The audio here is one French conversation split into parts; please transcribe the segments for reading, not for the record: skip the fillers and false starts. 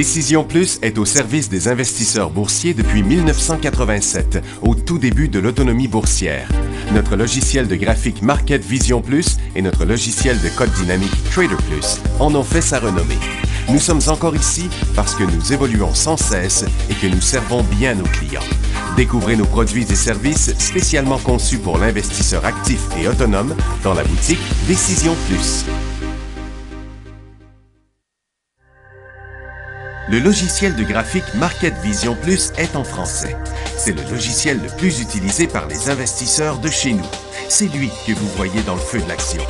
Décision Plus est au service des investisseurs boursiers depuis 1987, au tout début de l'autonomie boursière. Notre logiciel de graphique Market Vision Plus et notre logiciel de code dynamique Trader Plus en ont fait sa renommée. Nous sommes encore ici parce que nous évoluons sans cesse et que nous servons bien nos clients. Découvrez nos produits et services spécialement conçus pour l'investisseur actif et autonome dans la boutique Décision Plus. Le logiciel de graphique Market Vision Plus est en français. C'est le logiciel le plus utilisé par les investisseurs de chez nous. C'est lui que vous voyez dans le feu de l'action.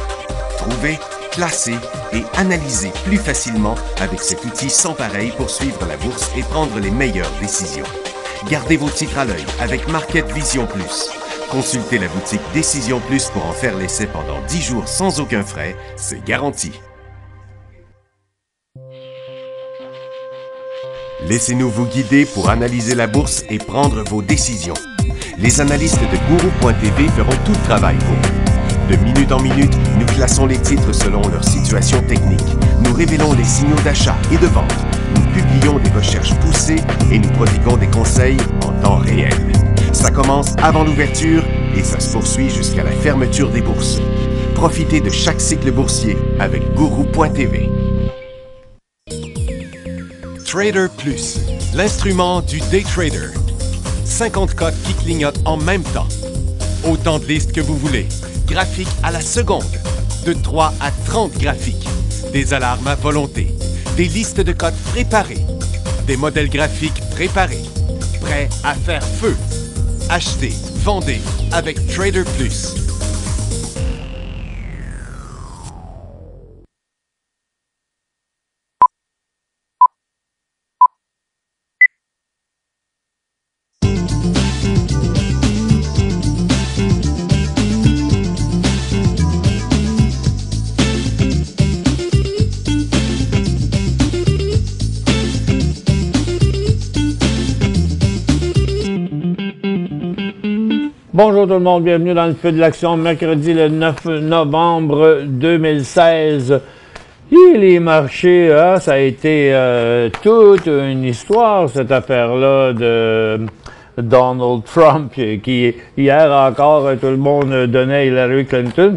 Trouvez, classez et analysez plus facilement avec cet outil sans pareil pour suivre la bourse et prendre les meilleures décisions. Gardez vos titres à l'œil avec Market Vision Plus. Consultez la boutique Décision Plus pour en faire l'essai pendant 10 jours sans aucun frais, c'est garanti. Laissez-nous vous guider pour analyser la bourse et prendre vos décisions. Les analystes de Guru.tv feront tout le travail pour vous. De minute en minute, nous classons les titres selon leur situation technique. Nous révélons les signaux d'achat et de vente. Nous publions des recherches poussées et nous prodiguons des conseils en temps réel. Ça commence avant l'ouverture et ça se poursuit jusqu'à la fermeture des bourses. Profitez de chaque cycle boursier avec Guru.tv. Trader Plus, l'instrument du day trader. 50 cotes qui clignotent en même temps. Autant de listes que vous voulez. Graphiques à la seconde. De 3 à 30 graphiques. Des alarmes à volonté. Des listes de cotes préparées. Des modèles graphiques préparés. Prêts à faire feu. Achetez, vendez avec Trader Plus. Bonjour tout le monde, bienvenue dans le feu de l'action, mercredi le 9 novembre 2016. Et les marchés, ça a été toute une histoire, cette affaire-là de Donald Trump, qui hier encore, tout le monde donnait Hillary Clinton.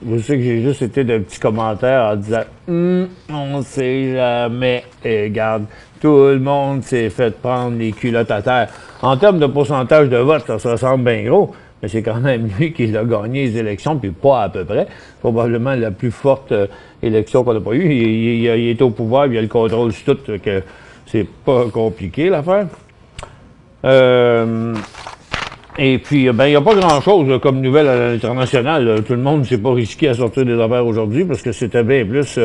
Je sais que j'ai juste été de petits commentaires en disant on sait jamais. Et regarde, tout le monde s'est fait prendre les culottes à terre. En termes de pourcentage de vote, ça se ressemble bien gros, mais c'est quand même lui qui a gagné les élections, puis pas à peu près. Probablement la plus forte élection qu'on n'a pas eue. Il est au pouvoir, il a le contrôle sur tout, que c'est pas compliqué l'affaire. Et puis, il n'y a pas grand-chose comme nouvelle à l'international. Tout le monde ne s'est pas risqué à sortir des affaires aujourd'hui parce que c'était bien plus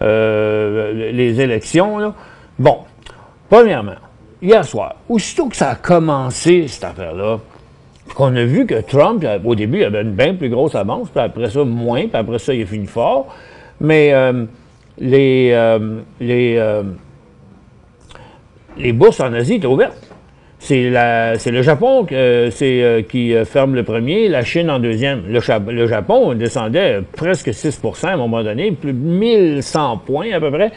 les élections. Là. Bon, premièrement, hier soir, aussitôt que ça a commencé, cette affaire-là, qu'on a vu que Trump, au début, il avait une bien plus grosse avance, puis après ça, moins, puis après ça, il a fini fort. Mais les bourses en Asie étaient ouvertes. C'est le Japon qui ferme le premier, la Chine en deuxième. Le Japon descendait presque 6 % à un moment donné, plus de 1100 points à peu près.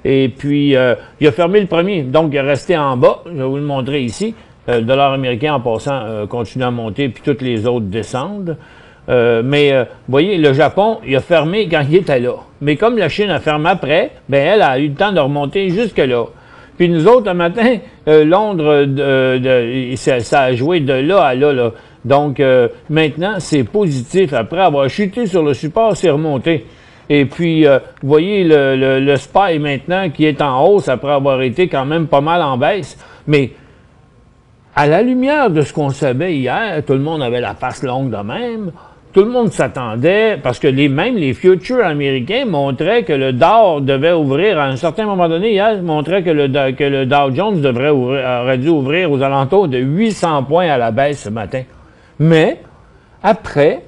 Et puis, il a fermé le premier, donc il est resté en bas. Je vais vous le montrer ici. Le dollar américain, en passant, continue à monter, puis toutes les autres descendent. Mais, vous voyez, le Japon, il a fermé quand il était là. Mais comme la Chine a fermé après, ben elle a eu le temps de remonter jusque-là. Puis nous autres, un matin, Londres, ça a joué de là à là. Là. Donc, maintenant, c'est positif. Après avoir chuté sur le support, c'est remonté. Et puis, vous voyez le SPY maintenant qui est en hausse après avoir été quand même pas mal en baisse. Mais à la lumière de ce qu'on savait hier, tout le monde avait la face longue de même. Tout le monde s'attendait, parce que même les futurs américains montraient que le Dow devait ouvrir, à un certain moment donné, hier, montraient que le Dow Jones aurait dû ouvrir aux alentours de 800 points à la baisse ce matin. Mais, après,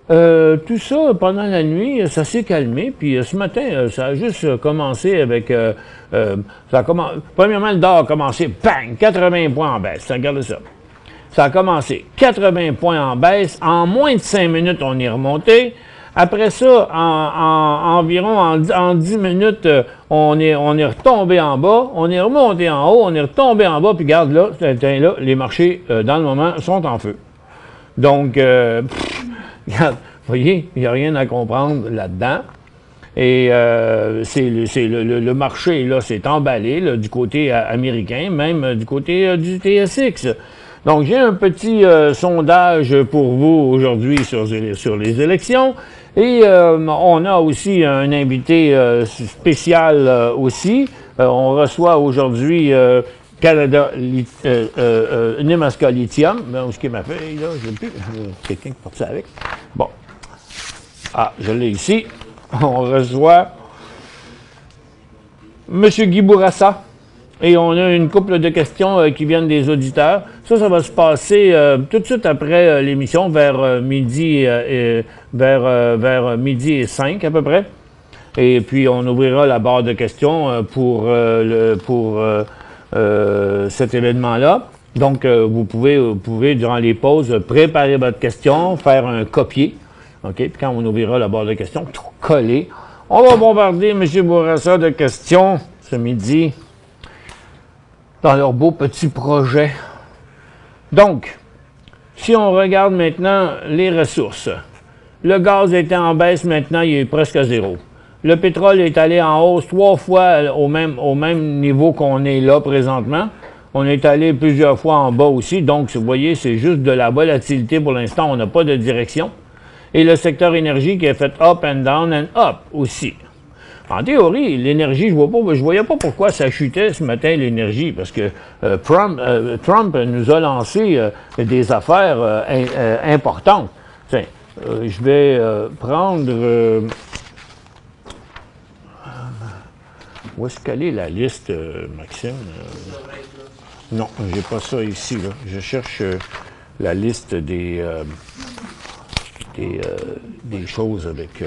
tout ça, pendant la nuit, ça s'est calmé, puis ce matin, ça a juste commencé avec... premièrement, le Dow a commencé, bang, 80 points en baisse, regardez ça. Ça a commencé 80 points en baisse. En moins de 5 minutes, on est remonté. Après ça, environ en 10 minutes, on est retombé en bas, on est remonté en haut, on est retombé en bas, puis regarde là, les marchés, dans le moment, sont en feu. Donc, regarde, vous voyez, il n'y a rien à comprendre là-dedans. Et le marché, là, s'est emballé là, du côté américain, même du côté du TSX. Donc, j'ai un petit sondage pour vous aujourd'hui sur les élections. Et on a aussi un invité spécial aussi. On reçoit aujourd'hui Canada Nemaska Lithium. Où est-ce qu'il m'a fait, là? Je l'ai plus. Quelqu'un qui porte ça avec. Bon. Ah, je l'ai ici. On reçoit M. Guy Bourassa. Et on a une couple de questions qui viennent des auditeurs. Ça va se passer tout de suite après l'émission, vers midi vers midi et 5 à peu près. Et puis on ouvrira la barre de questions pour cet événement-là. Donc vous pouvez durant les pauses préparer votre question, faire un copier. OK? Puis quand on ouvrira la barre de questions, tout coller. On va bombarder M. Bourassa de questions ce midi dans leur beau petit projet. Donc, si on regarde maintenant les ressources, le gaz est en baisse maintenant, il est presque à zéro. Le pétrole est allé en hausse 3 fois au même niveau qu'on est là présentement. On est allé plusieurs fois en bas aussi, donc vous voyez, c'est juste de la volatilité pour l'instant, on n'a pas de direction. Et le secteur énergie qui est fait up and down and up aussi. En théorie, l'énergie, je voyais pas pourquoi ça chutait ce matin, l'énergie, parce que Trump nous a lancé des affaires importantes. Tiens, je vais prendre... où est-ce qu'elle est la liste, Maxime? Non, j'ai pas ça ici, là. Je cherche la liste des choses avec...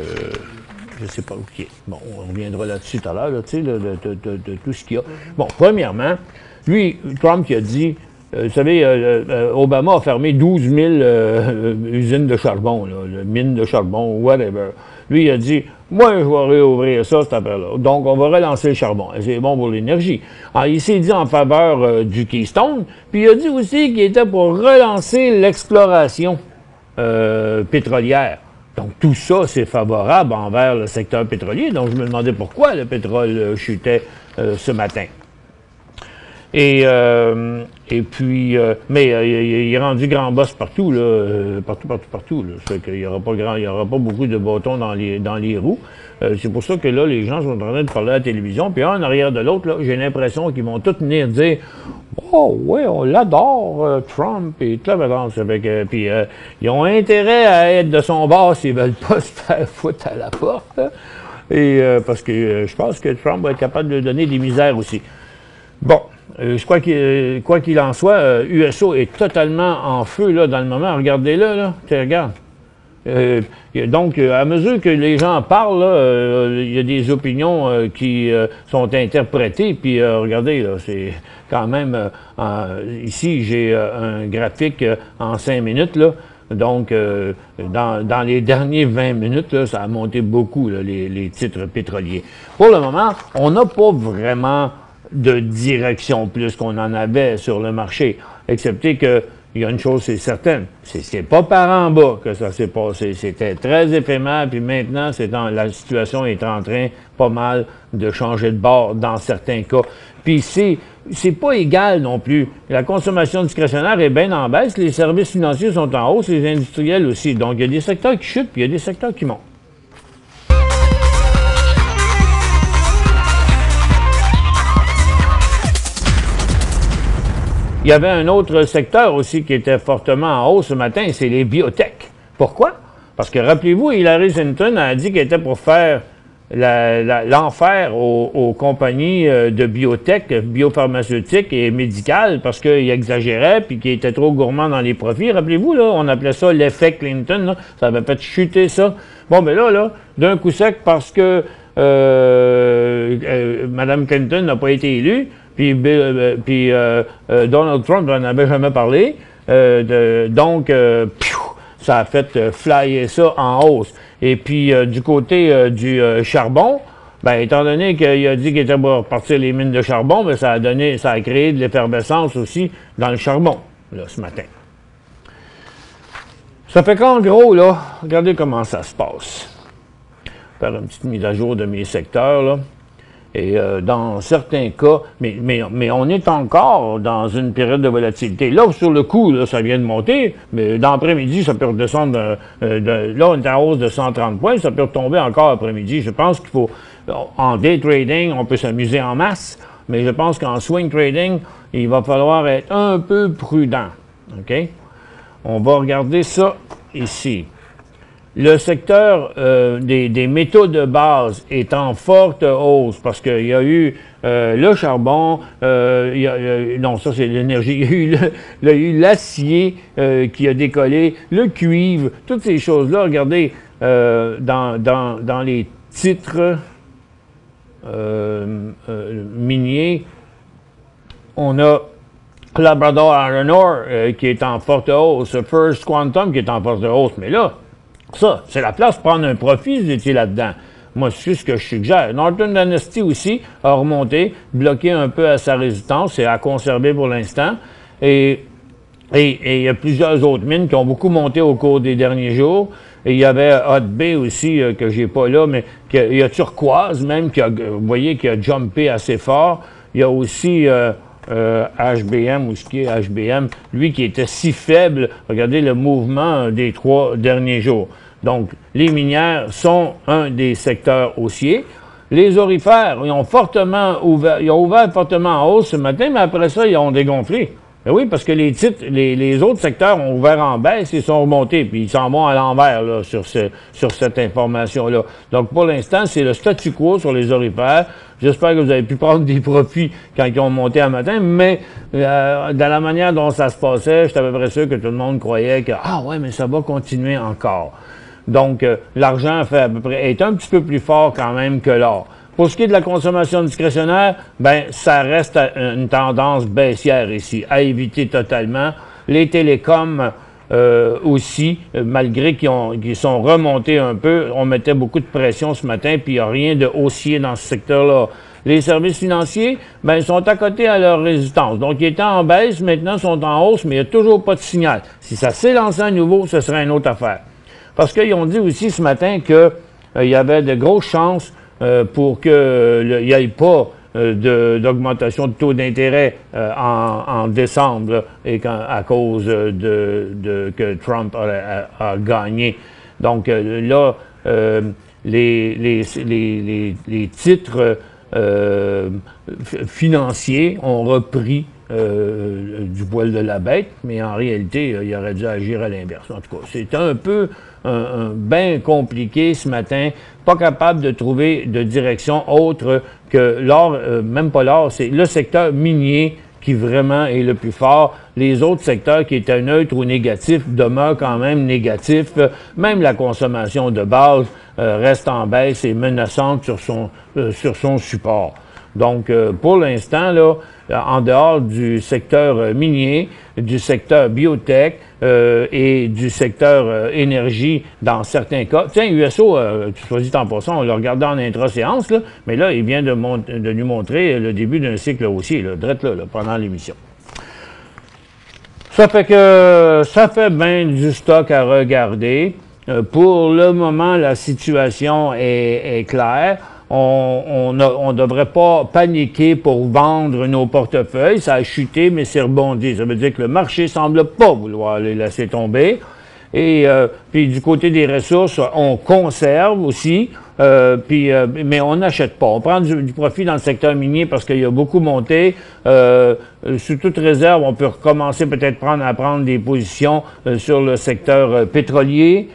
je ne sais pas où qui est. Bon, on reviendra là-dessus tout à l'heure, tu sais, de tout ce qu'il y a. Bon, premièrement, lui, Trump qui a dit, vous savez, Obama a fermé 12 000 usines de charbon, là, mines de charbon, whatever. Lui, il a dit, moi, je vais réouvrir ça, cette affaire-là. Donc, on va relancer le charbon. C'est bon pour l'énergie. Alors, il s'est dit en faveur du Keystone, puis il a dit aussi qu'il était pour relancer l'exploration pétrolière. Donc, tout ça, c'est favorable envers le secteur pétrolier. Donc, je me demandais pourquoi le pétrole chutait ce matin. Et puis, mais il est rendu grand boss partout, là, partout. Là. Ça fait qu'il n'y aura pas beaucoup de bâtons dans les roues. C'est pour ça que là, les gens sont en train de parler à la télévision, puis un en arrière de l'autre, là, j'ai l'impression qu'ils vont tous venir dire « Oh, oui, on l'adore, Trump, et tout là, ça fait que, puis ils ont intérêt à être de son bord s'ils veulent pas se faire foutre à la porte. Là. Et parce que je pense que Trump va être capable de donner des misères aussi. Bon. Je crois quoi qu'il en soit, USO est totalement en feu là, dans le moment. Regardez-le, là. Regarde. Donc, à mesure que les gens parlent, il y a des opinions qui sont interprétées. Puis, regardez, là, c'est quand même... ici, j'ai un graphique en 5 minutes, là. Donc, dans les derniers 20 minutes, là, ça a monté beaucoup, là, les titres pétroliers. Pour le moment, on n'a pas vraiment de direction plus qu'on en avait sur le marché, excepté que il y a une chose, c'est certaine, c'est pas par en bas que ça s'est passé, c'était très éphémère, puis maintenant, la situation est en train pas mal de changer de bord dans certains cas. Puis c'est pas égal non plus. La consommation discrétionnaire est bien en baisse, les services financiers sont en hausse, les industriels aussi. Donc, il y a des secteurs qui chutent, puis il y a des secteurs qui montent. Il y avait un autre secteur aussi qui était fortement en hausse ce matin, c'est les biotech. Pourquoi? Parce que, rappelez-vous, Hillary Clinton a dit qu'elle était pour faire l'enfer aux compagnies de biotech, biopharmaceutiques et médicales, parce qu'ils exagéraient puis qu'ils étaient trop gourmands dans les profits. Rappelez-vous, là, on appelait ça l'effet Clinton, là, ça avait fait chuter ça. Bon, mais là, d'un coup sec, parce que Mme Clinton n'a pas été élue, puis Donald Trump n'en avait jamais parlé. Donc, ça a fait flyer ça en hausse. Et puis, du côté du charbon, ben, étant donné qu'il a dit qu'il était pour repartir les mines de charbon, ben, ça a créé de l'effervescence aussi dans le charbon, là, ce matin. Ça fait qu'en gros, là, regardez comment ça se passe. Je vais faire une petite mise à jour de mes secteurs, là. Et dans certains cas, mais on est encore dans une période de volatilité. Là, sur le coup, là, ça vient de monter, mais dans l'après-midi, ça peut redescendre. Là, on est en hausse de 130 points, ça peut retomber encore après-midi. Je pense qu'il faut, en day trading, on peut s'amuser en masse, mais je pense qu'en swing trading, il va falloir être un peu prudent. OK? On va regarder ça ici. Le secteur des métaux de base est en forte hausse parce qu'il y a eu le charbon, non, ça c'est l'énergie, il y a eu l'acier qui a décollé, le cuivre, toutes ces choses-là. Regardez, dans les titres miniers, on a Labrador Iron Ore qui est en forte hausse, First Quantum qui est en forte hausse, mais là, ça, c'est la place pour prendre un profit, vous étiez là-dedans. Moi, c'est ce que je suggère. Northern Dynasty aussi a remonté, bloqué un peu à sa résistance, c'est à conserver pour l'instant. Et il y a plusieurs autres mines qui ont beaucoup monté au cours des derniers jours. Et il y avait Hot Bay aussi, que j'ai pas là, mais il y a Turquoise même, vous voyez, qui a jumpé assez fort. Il y a aussi HBM, ou ce qui est HBM, lui qui était si faible, regardez le mouvement des 3 derniers jours. Donc, les minières sont un des secteurs haussiers. Les aurifères, ils ont ouvert fortement en hausse ce matin, mais après ça, ils ont dégonflé. Ben oui, parce que les titres, les autres secteurs ont ouvert en baisse et sont remontés, puis ils s'en vont à l'envers là, sur cette information-là. Donc, pour l'instant, c'est le statu quo sur les aurifères. J'espère que vous avez pu prendre des profits quand ils ont monté un matin, mais dans la manière dont ça se passait, je suis à peu près sûr que tout le monde croyait que « Ah ouais, mais ça va continuer encore ». Donc, l'argent est un petit peu plus fort quand même que l'or. Pour ce qui est de la consommation discrétionnaire, ben ça reste une tendance baissière ici, à éviter totalement. Les télécoms aussi, malgré qu'ils sont remontés un peu, on mettait beaucoup de pression ce matin, puis il n'y a rien de haussier dans ce secteur-là. Les services financiers, ben ils sont à côté à leur résistance. Donc, ils étaient en baisse, maintenant sont en hausse, mais il n'y a toujours pas de signal. Si ça s'élançait à nouveau, ce serait une autre affaire. Parce qu'ils ont dit aussi ce matin qu'il y avait de grosses chances pour qu'il n'y ait pas d'augmentation de taux d'intérêt en décembre là, et à cause que Trump a gagné. Donc là, les titres financiers ont repris du poil de la bête, mais en réalité, il aurait dû agir à l'inverse. En tout cas, c'est un peu bien compliqué ce matin, pas capable de trouver de direction autre que l'or, même pas l'or, c'est le secteur minier qui vraiment est le plus fort. Les autres secteurs qui étaient neutres ou négatifs demeurent quand même négatifs. Même la consommation de base reste en baisse et menaçante sur son support. Donc, pour l'instant, là, en dehors du secteur minier, du secteur biotech et du secteur énergie dans certains cas. Tiens, USO, soit dit en passant, on l'a regardé en intra-séance, là, mais là, il vient de nous montrer le début d'un cycle haussier, là, direct là, pendant l'émission. Ça fait que ça fait bien du stock à regarder. Pour le moment, la situation est claire. On ne devrait pas paniquer pour vendre nos portefeuilles. Ça a chuté, mais c'est rebondi. Ça veut dire que le marché semble pas vouloir les laisser tomber. Et puis du côté des ressources, on conserve aussi, mais on n'achète pas. On prend du profit dans le secteur minier parce qu'il y a beaucoup monté. Sous toute réserve, on peut recommencer peut-être à prendre des positions sur le secteur pétrolier.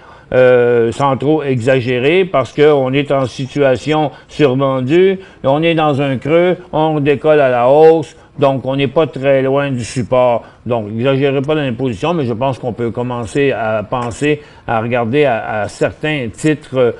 Sans trop exagérer, parce qu'on est en situation survendue, on est dans un creux, on décolle à la hausse, donc on n'est pas très loin du support. Donc, n'exagérez pas dans les positions, mais je pense qu'on peut commencer à penser, à regarder à certains titres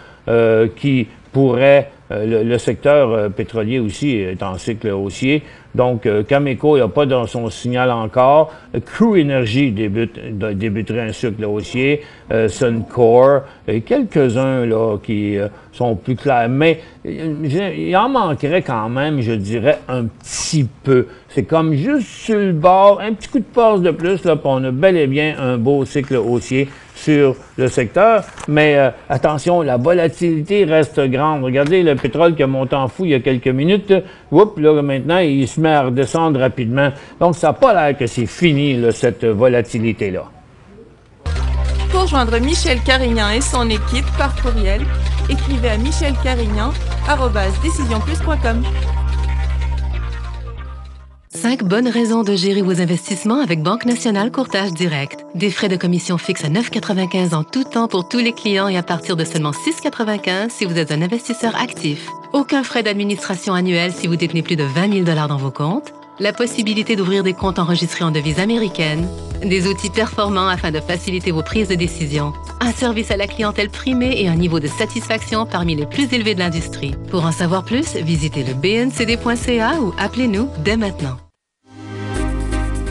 qui pourrait, le secteur pétrolier aussi est en cycle haussier. Donc, Cameco n'a pas dans son signal encore. Crew Energy débuterait un cycle haussier. Suncor, et quelques-uns là qui sont plus clairs. Mais il en manquerait quand même, je dirais, un petit peu. C'est comme juste sur le bord, un petit coup de force de plus, là, puis on a bel et bien un beau cycle haussier sur le secteur. Mais attention, la volatilité reste grande. Regardez le pétrole qui a monté en fou il y a quelques minutes. Oups, là, maintenant, il se met à redescendre rapidement. Donc, ça n'a pas l'air que c'est fini, là, cette volatilité-là. Pour joindre Michel Carignan et son équipe par courriel, écrivez à michelcarignan@decisionplus.com. 5 bonnes raisons de gérer vos investissements avec Banque Nationale Courtage Direct. Des frais de commission fixes à 9,95 en tout temps pour tous les clients et à partir de seulement 6,95 si vous êtes un investisseur actif. Aucun frais d'administration annuel si vous détenez plus de 20 000 $ dans vos comptes. La possibilité d'ouvrir des comptes enregistrés en devise américaine. Des outils performants afin de faciliter vos prises de décision. Un service à la clientèle primé et un niveau de satisfaction parmi les plus élevés de l'industrie. Pour en savoir plus, visitez le bncd.ca ou appelez-nous dès maintenant.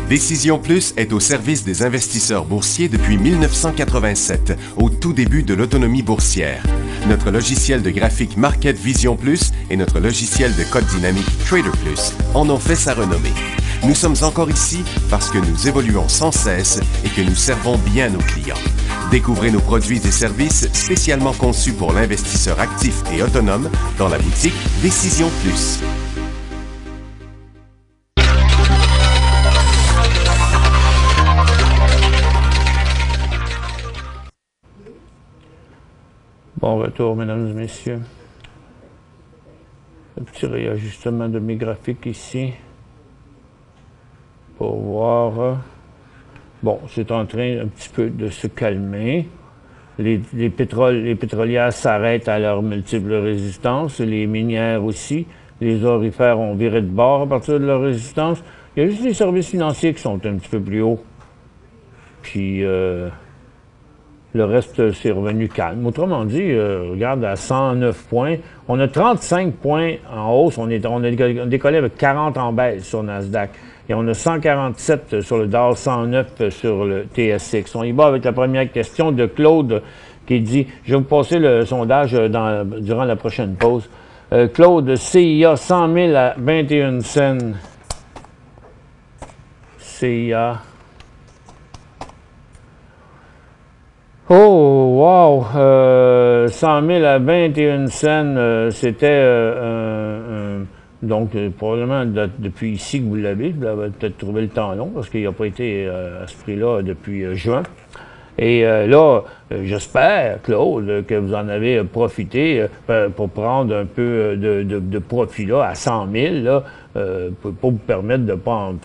Décision Plus est au service des investisseurs boursiers depuis 1987, au tout début de l'autonomie boursière. Notre logiciel de graphique Market Vision Plus et notre logiciel de code dynamique Trader Plus en ont fait sa renommée. Nous sommes encore ici parce que nous évoluons sans cesse et que nous servons bien nos clients. Découvrez nos produits et services spécialement conçus pour l'investisseur actif et autonome dans la boutique Décision Plus. Bon retour, mesdames et messieurs. Un petit réajustement de mes graphiques ici pour voir. Bon, c'est en train un petit peu de se calmer. Les pétrolières s'arrêtent à leurs multiples résistances, les minières aussi. Les orifères ont viré de bord à partir de leur résistance. Il y a juste les services financiers qui sont un petit peu plus hauts. Puis le reste, c'est revenu calme. Autrement dit, regarde, à 109 points, on a 35 points en hausse. On a décollé avec 40 en baisse sur Nasdaq. Et on a 147 sur le Dow, 109 sur le TSX. On y va avec la première question de Claude qui dit, je vais vous passer le sondage durant la prochaine pause. Claude, CIA, 100 000 à 21 cents. CIA. Oh, wow! 100 000 à 21 cents, c'était donc probablement depuis ici que vous l'avez. Vous avez peut-être trouvé le temps long parce qu'il n'a pas été à ce prix-là depuis juin. Et là, j'espère, Claude, que vous en avez profité pour prendre un peu de profit là, à 100 000, là, pour vous permettre de ne pas en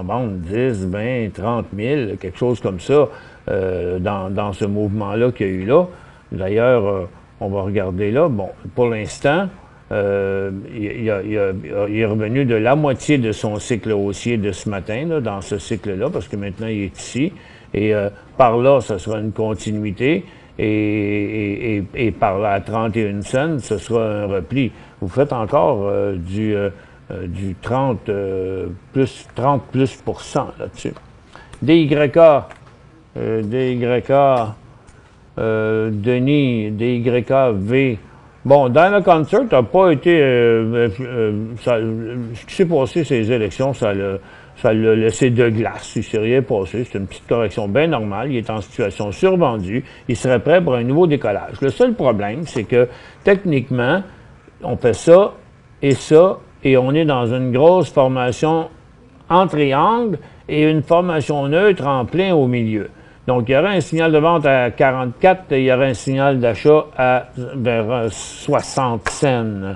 vendre 10, 20, 30 000, quelque chose comme ça. Dans ce mouvement-là qu'il y a eu là. D'ailleurs, on va regarder là. Bon, pour l'instant, il est revenu de la moitié de son cycle haussier de ce matin, là, dans ce cycle-là, parce que maintenant, il est ici. Et par là, ce sera une continuité. Et par là, à 31 cents, ce sera un repli. Vous faites encore du 30 plus là-dessus. DYK. DYK, Denis, DYKV. Bon, Dana Concert n'a pas été... ce qui s'est passé, ces élections, ça l'a laissé de glace. Il ne s'est rien passé. C'est une petite correction bien normale. Il est en situation survendue. Il serait prêt pour un nouveau décollage. Le seul problème, c'est que, techniquement, on fait ça, et on est dans une grosse formation en triangle et une formation neutre en plein au milieu. Donc, il y aurait un signal de vente à 44 et il y aurait un signal d'achat à vers 60 cents.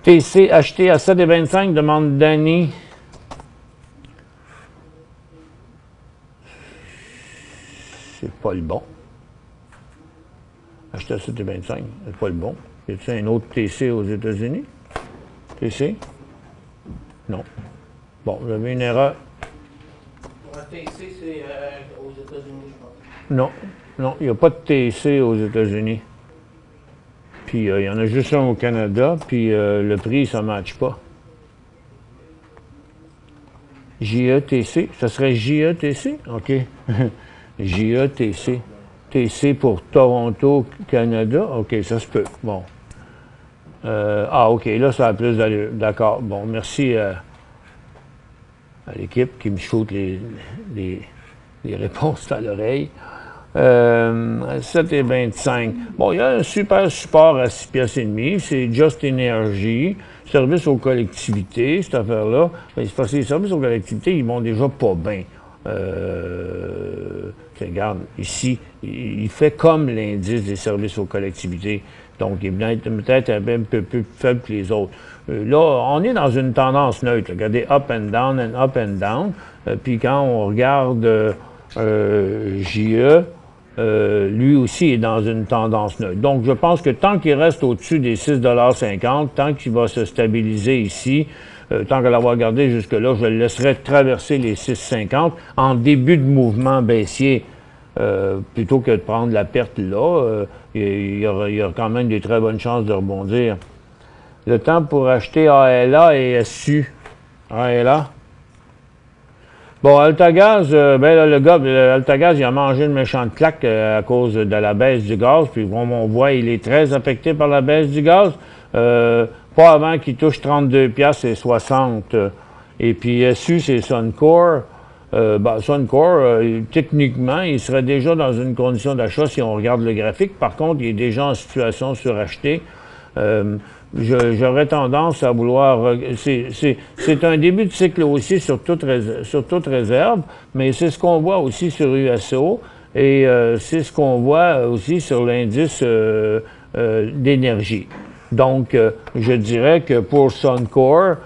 TC acheté à 7,25, demande Danny. C'est pas le bon. Acheté à 7,25, c'est pas le bon. Y a-t-il un autre TC aux États-Unis? TC? Non. Bon, vous avez une erreur. TC, c'est aux États-Unis, je pense. Non, il n'y a pas de TC aux États-Unis. Puis il y en a juste un au Canada, puis le prix, ça ne matche pas. JETC, ça serait JETC? OK. JETC. TC pour Toronto, Canada. OK, ça se peut. Bon. OK, là, ça a plus d'allure. D'accord. Bon, merci à l'équipe qui me shoot les réponses à l'oreille. 7,25. Bon, il y a un super support à 6 piastres et demi. C'est Just Energy. Service aux collectivités, cette affaire-là. Ben, c'est parce que les services aux collectivités, ils vont déjà pas bien. Regarde, ici, il fait comme l'indice des services aux collectivités. Donc, il est peut-être un peu plus faible que les autres. Là, on est dans une tendance neutre. Regardez, up and down and up and down. Puis quand on regarde JE, lui aussi est dans une tendance neutre. Donc, je pense que tant qu'il reste au-dessus des 6,50 $, tant qu'il va se stabiliser ici, tant qu'à l'avoir gardé jusque-là, je le laisserai traverser les 6,50 en début de mouvement baissier. Plutôt que de prendre la perte là, il y a quand même des très bonnes chances de rebondir. Le temps pour acheter ALA et SU. ALA. Bon, Altagaz, ben là, le gars, Altagaz, il a mangé une méchante claque à cause de la baisse du gaz. Puis comme on voit, il est très affecté par la baisse du gaz. Pas avant qu'il touche 32 piastres et 60. Et puis SU, c'est Suncor. Suncor, techniquement, il serait déjà dans une condition d'achat si on regarde le graphique. Par contre, il est déjà en situation suracheté. J'aurais tendance à vouloir... C'est un début de cycle aussi sur toute réserve, mais c'est ce qu'on voit aussi sur USO et c'est ce qu'on voit aussi sur l'indice d'énergie. Donc, je dirais que pour Suncor,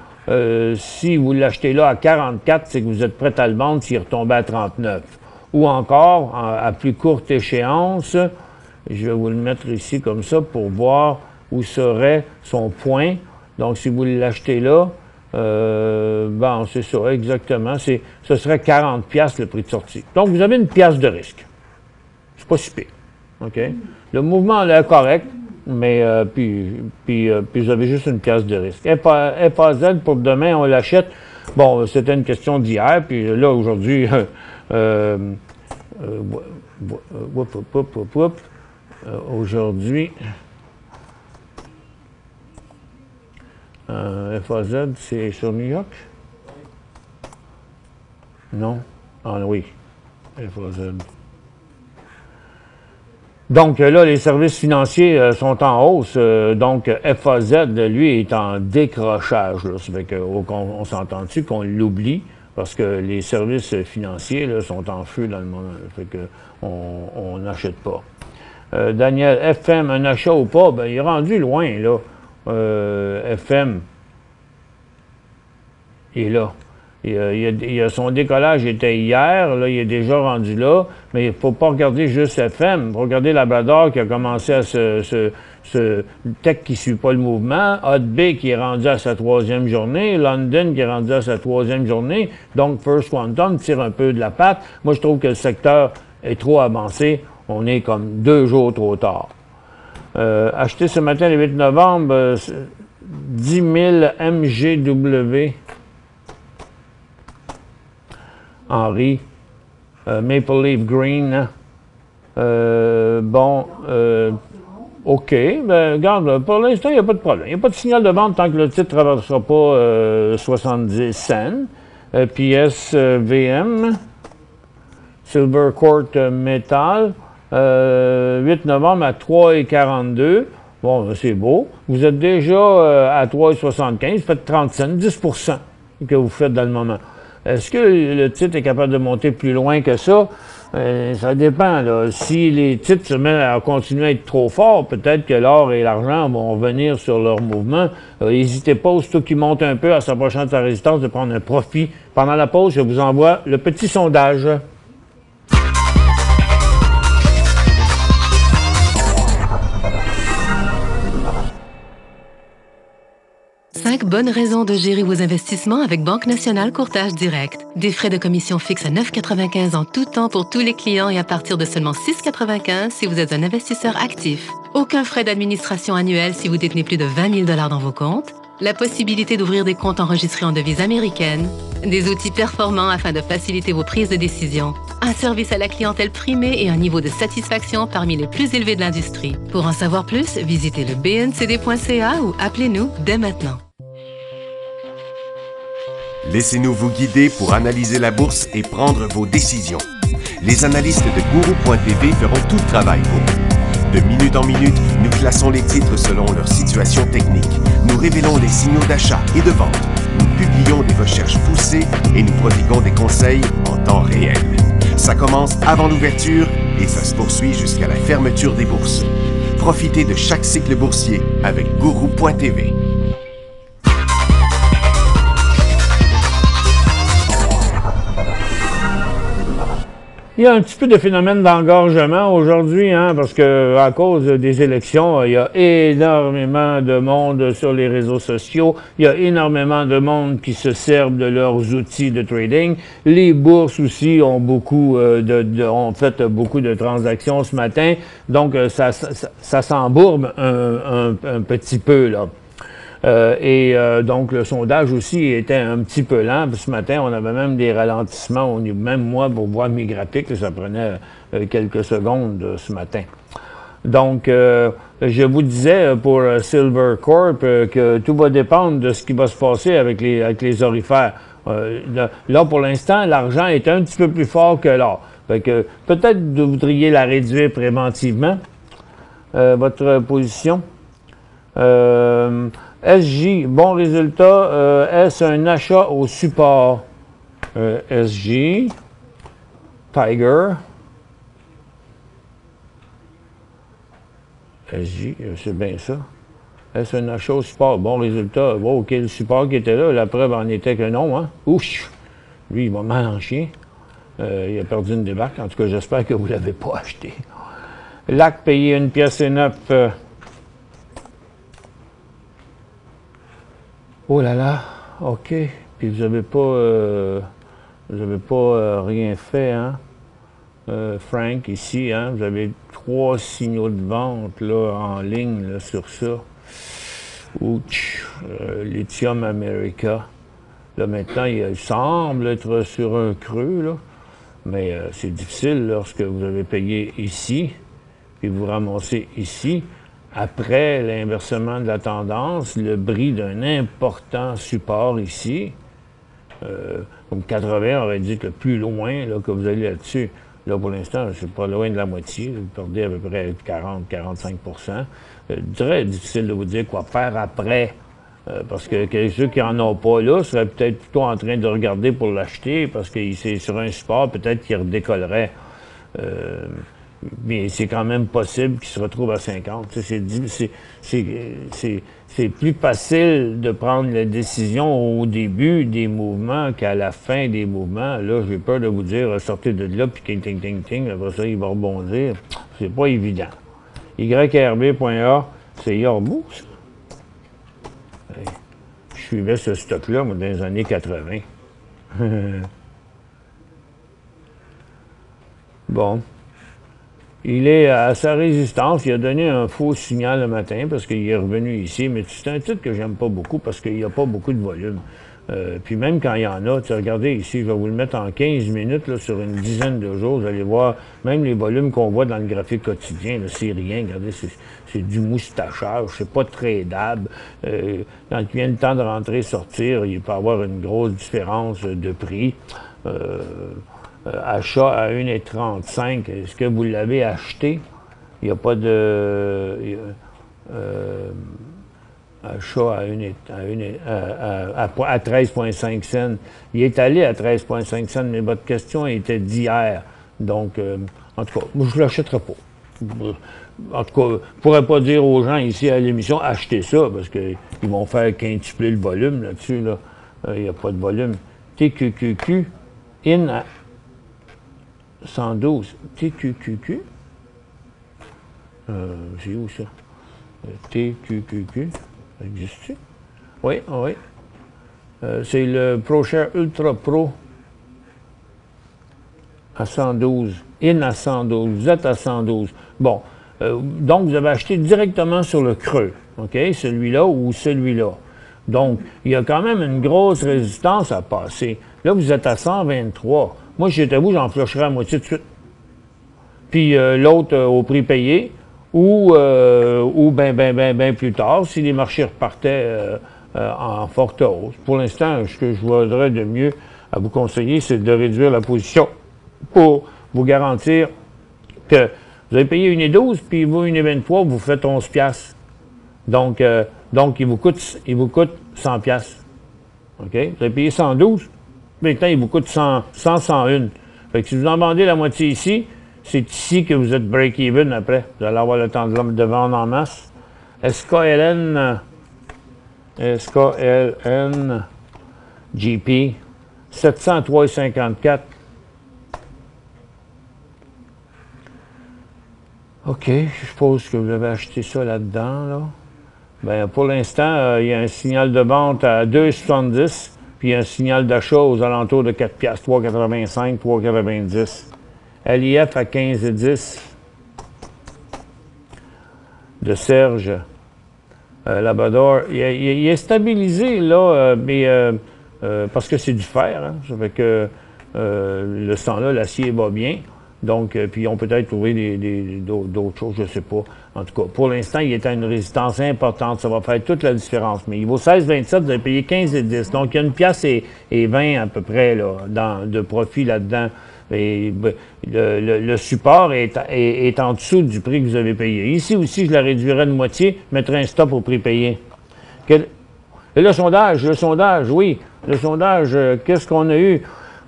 si vous l'achetez là à 44, c'est que vous êtes prêt à le vendre s'il retombait à 39. Ou encore, à plus courte échéance, je vais vous le mettre ici comme ça pour voir où serait son point. Donc, si vous l'achetez là, bon, c'est ça, exactement. Ce serait 40 piastres le prix de sortie. Donc, vous avez une pièce de risque. C'est pas si pire. OK? Le mouvement là, est correct. Mais puis vous avez juste une pièce de risque. FAZ, pour demain, on l'achète. Bon, c'était une question d'hier, puis là, aujourd'hui, aujourd'hui, FAZ, c'est sur New York? Non? Ah oui, FAZ. Donc là, les services financiers sont en hausse. Donc FAZ, lui, est en décrochage. Là. Ça fait qu'on s'entend-tu qu'on l'oublie parce que les services financiers là, sont en feu dans le moment. Ça fait qu'on n'achète pas. Daniel, FM, un achat ou pas? Ben, il est rendu loin, là. FM, il est là. Son décollage était hier, là, il est déjà rendu là, mais il ne faut pas regarder juste FM, il faut regarder Labrador qui a commencé à Tech qui ne suit pas le mouvement, Hot Bay qui est rendu à sa 3e journée, London qui est rendu à sa 3e journée, donc First Quantum tire un peu de la patte. Moi, je trouve que le secteur est trop avancé, on est comme 2 jours trop tard. Acheté ce matin le 8 novembre, 10 000 MGW. Henri, Maple Leaf Green, OK, ben, regarde, pour l'instant, il n'y a pas de problème. Il n'y a pas de signal de vente tant que le titre ne traversera pas 70 cents. PSVM, Silver Court Metal, 8 novembre à 3,42. Bon, c'est beau. Vous êtes déjà à 3,75, vous faites 30 cents, 10 % que vous faites dans le moment. Est-ce que le titre est capable de monter plus loin que ça? Ça dépend. Là. Si les titres se mettent à continuer à être trop forts, peut-être que l'or et l'argent vont revenir sur leur mouvement. N'hésitez pas, aussitôt qu'ils montent un peu à s'approchant de sa résistance, de prendre un profit. Pendant la pause, je vous envoie le petit sondage. 5 bonnes raisons de gérer vos investissements avec Banque Nationale Courtage Direct. Des frais de commission fixes à 9,95 en tout temps pour tous les clients et à partir de seulement 6,95 si vous êtes un investisseur actif. Aucun frais d'administration annuel si vous détenez plus de 20 000 $ dans vos comptes. La possibilité d'ouvrir des comptes enregistrés en devise américaine. Des outils performants afin de faciliter vos prises de décision. Un service à la clientèle primé et un niveau de satisfaction parmi les plus élevés de l'industrie. Pour en savoir plus, visitez le bncd.ca ou appelez-nous dès maintenant. Laissez-nous vous guider pour analyser la bourse et prendre vos décisions. Les analystes de Guru.tv feront tout le travail pour vous. De minute en minute, nous classons les titres selon leur situation technique. Nous révélons les signaux d'achat et de vente. Nous publions des recherches poussées et nous prodiguons des conseils en temps réel. Ça commence avant l'ouverture et ça se poursuit jusqu'à la fermeture des bourses. Profitez de chaque cycle boursier avec Guru.tv. Il y a un petit peu de phénomène d'engorgement aujourd'hui, hein, parce que à cause des élections, il y a énormément de monde sur les réseaux sociaux. Il y a énormément de monde qui se servent de leurs outils de trading. Les bourses aussi ont ont fait beaucoup de transactions ce matin, donc ça s'embourbe un petit peu là. Donc, le sondage aussi était un petit peu lent. Ce matin, on avait même des ralentissements. Même moi, pour voir mes graphiques, ça prenait quelques secondes ce matin. Donc, je vous disais pour Silver Corp que tout va dépendre de ce qui va se passer avec les orifères. Là, pour l'instant, l'argent est un petit peu plus fort que l'or. Fait que peut-être vous voudriez la réduire préventivement, votre position. SJ, bon résultat. Est-ce un achat au support? SJ, Tiger. SJ, c'est bien ça. Est-ce un achat au support? Bon résultat. Bon, OK, le support qui était là, la preuve en était que non, hein? Ouch! Lui, il va mal en chien. Il a perdu une débarque. En tout cas, j'espère que vous ne l'avez pas acheté. LAC payé 1 pièce et 9. Oh là là, OK. Puis vous n'avez pas rien fait, hein? Frank, ici, hein? Vous avez 3 signaux de vente là, en ligne là, sur ça. Ouch! Lithium America. Là, maintenant, il semble être sur un creux, là. Mais c'est difficile lorsque vous avez payé ici, puis vous ramassez ici. Après l'inversement de la tendance, le bris d'un important support ici, comme 80 aurait dit que le plus loin là, que vous allez là-dessus, là pour l'instant, c'est pas loin de la moitié, vous perdez à peu près 40-45 %. Très difficile de vous dire quoi faire après, parce que ceux qui n'en ont pas là seraient peut-être plutôt en train de regarder pour l'acheter, parce que c'est sur un support, peut-être qu'il redécollerait. Mais c'est quand même possible qu'il se retrouve à 50. C'est plus facile de prendre la décision au début des mouvements qu'à la fin des mouvements. Là, j'ai peur de vous dire, sortez de là, puis ting, après ça, il va rebondir. C'est pas évident. YRB.A, c'est Yorbo, ça? Je suivais ce stock-là, moi, dans les années 80. Bon. Il est à sa résistance. Il a donné un faux signal le matin parce qu'il est revenu ici. Mais c'est un titre que j'aime pas beaucoup parce qu'il n'y a pas beaucoup de volume. Puis même quand il y en a, regardez ici, je vais vous le mettre en 15 minutes là, sur une dizaine de jours. Vous allez voir, même les volumes qu'on voit dans le graphique quotidien, c'est rien. Regardez, c'est du moustachage. C'est pas tradable. Quand il vient le temps de rentrer, sortir, il peut y avoir une grosse différence de prix. Achat à 1,35. Est-ce que vous l'avez acheté? Il n'y a pas de... achat à 13,5 cents. Il est allé à 13,5 cents, mais votre question était d'hier. Donc, en tout cas, moi, je ne l'achèterai pas. En tout cas, je ne pourrais pas dire aux gens ici à l'émission, achetez ça, parce qu'ils vont faire quintupler le volume là-dessus. Là. Il n'y a pas de volume. TQQQ, in à 112. TQQQ. C'est où ça? TQQQ. Ça existe-tu? Oui, oui. C'est le ProShare Ultra Pro à 112. In à 112. Vous êtes à 112. Bon. Donc, vous avez acheté directement sur le creux. OK? Celui-là ou celui-là. Donc, il y a quand même une grosse résistance à passer. Là, vous êtes à 123. Moi, si j'étais vous, j'en flusherais à moitié de suite. Puis l'autre au prix payé, ou ben plus tard, si les marchés repartaient en forte hausse. Pour l'instant, ce que je voudrais de mieux à vous conseiller, c'est de réduire la position pour vous garantir que vous avez payé 1,12, puis vous, 1,23, vous faites 11 piastres. Donc, il vous coûte 100 piastres. OK? Vous avez payé 112, maintenant, il vous coûte 101. Fait que si vous en vendez la moitié ici, c'est ici que vous êtes break-even après. Vous allez avoir le temps de vendre en masse. SKLN, GP, 703,54. OK, je suppose que vous avez acheté ça là-dedans, là. Bien, pour l'instant, il y a un signal de vente à 2,70, puis un signal d'achat aux alentours de 4 piastres, 3,85, 3,90. LIF à 15,10 de Serge Labrador. Il est stabilisé, là, mais parce que c'est du fer, hein. Ça fait que le temps-là, l'acier va bien. Donc, puis on peut peut-être trouver d'autres choses, je ne sais pas. En tout cas, pour l'instant, il est à une résistance importante. Ça va faire toute la différence. Mais il vaut 16,27, vous avez payé 15,10. Donc, il y a 1 piastre et 20 à peu près là, de profit là-dedans. Et le support est en dessous du prix que vous avez payé. Ici aussi, je la réduirais de moitié, je mettrais un stop au prix payé. Et le sondage, oui. Le sondage, qu'est-ce qu'on a eu?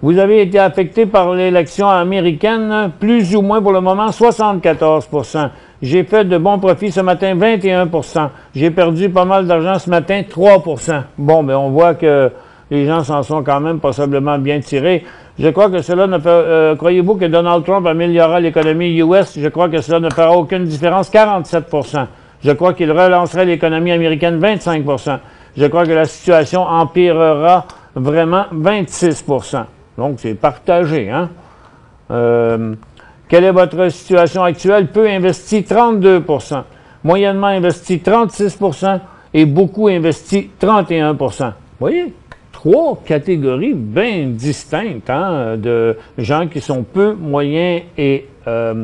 Vous avez été affecté par l'élection américaine, plus ou moins pour le moment, 74 %. J'ai fait de bons profits ce matin, 21 %. J'ai perdu pas mal d'argent ce matin, 3 %. Bon, bien, on voit que les gens s'en sont quand même possiblement bien tirés. Je crois que cela ne fait... croyez-vous que Donald Trump améliorera l'économie US? Je crois que cela ne fera aucune différence, 47 %. Je crois qu'il relancerait l'économie américaine, 25 %. Je crois que la situation empirera vraiment, 26 %. Donc, c'est partagé, hein? Quelle est votre situation actuelle? Peu investi, 32 %. Moyennement investi, 36 % et beaucoup investi, 31 %. Vous voyez? 3 catégories bien distinctes, hein, de gens qui sont peu, moyens et là.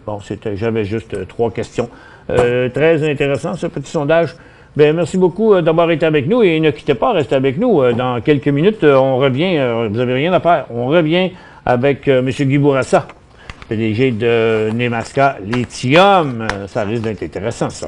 Bon, j'avais juste 3 questions. Très intéressant, ce petit sondage. Bien, merci beaucoup d'avoir été avec nous et ne quittez pas, restez avec nous. Dans quelques minutes, on revient, vous n'avez rien à faire, on revient avec M. Guy Bourassa, PDG de Nemaska Lithium. Ça risque d'être intéressant, ça.